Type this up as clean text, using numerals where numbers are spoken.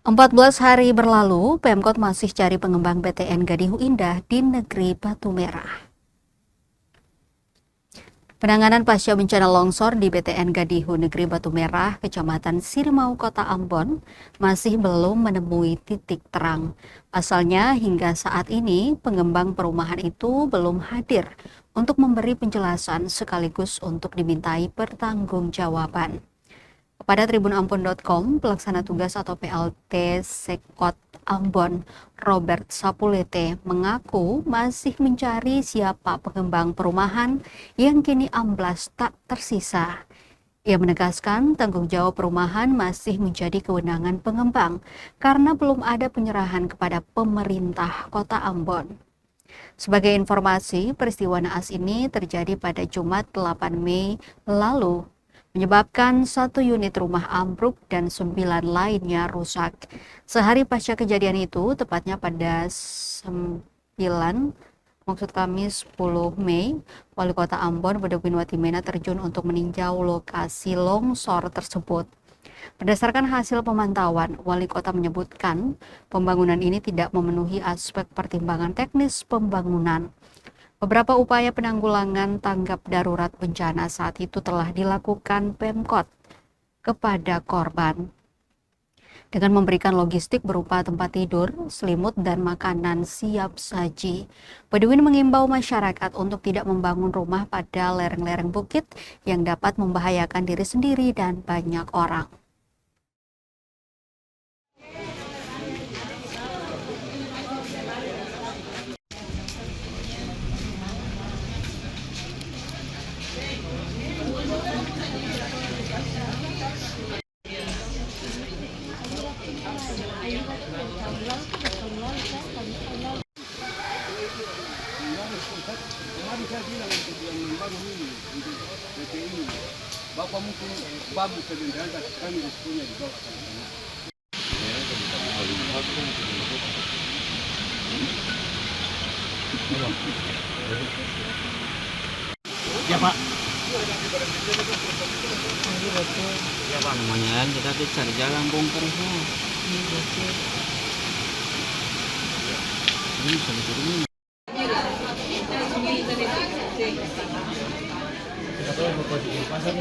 14 hari berlalu, Pemkot masih cari pengembang BTN Gadihu Indah di negeri Batu Merah. Penanganan pasca bencana longsor di BTN Gadihu negeri Batu Merah, Kecamatan Sirimau, Kota Ambon, masih belum menemui titik terang. Pasalnya, hingga saat ini pengembang perumahan itu belum hadir untuk memberi penjelasan sekaligus untuk dimintai pertanggungjawaban. Kepada tribunampon.com, pelaksana tugas atau PLT Sekot Ambon, Robert Sapulete, mengaku masih mencari siapa pengembang perumahan yang kini amblas tak tersisa. Ia menegaskan tanggung jawab perumahan masih menjadi kewenangan pengembang karena belum ada penyerahan kepada pemerintah Kota Ambon. Sebagai informasi, peristiwa naas ini terjadi pada Jumat 8 Mei lalu, menyebabkan 1 unit rumah ambruk dan 9 lainnya rusak. Sehari pasca kejadian itu, tepatnya pada 10 Mei, Wali Kota Ambon, Bedewin Watimena terjun untuk meninjau lokasi longsor tersebut. Berdasarkan hasil pemantauan, Wali Kota menyebutkan pembangunan ini tidak memenuhi aspek pertimbangan teknis pembangunan. Beberapa upaya penanggulangan tanggap darurat bencana saat itu telah dilakukan Pemkot kepada korban dengan memberikan logistik berupa tempat tidur, selimut, dan makanan siap saji. Bedewin mengimbau masyarakat untuk tidak membangun rumah pada lereng-lereng bukit yang dapat membahayakan diri sendiri dan banyak orang. Bapak mungkin bagus sebenarnya kami punya di bawah sana. Ya Pak. Ya Pak, namanya kita tuh cari jalan bongkar semua. Ini bisa diturunin. Pasar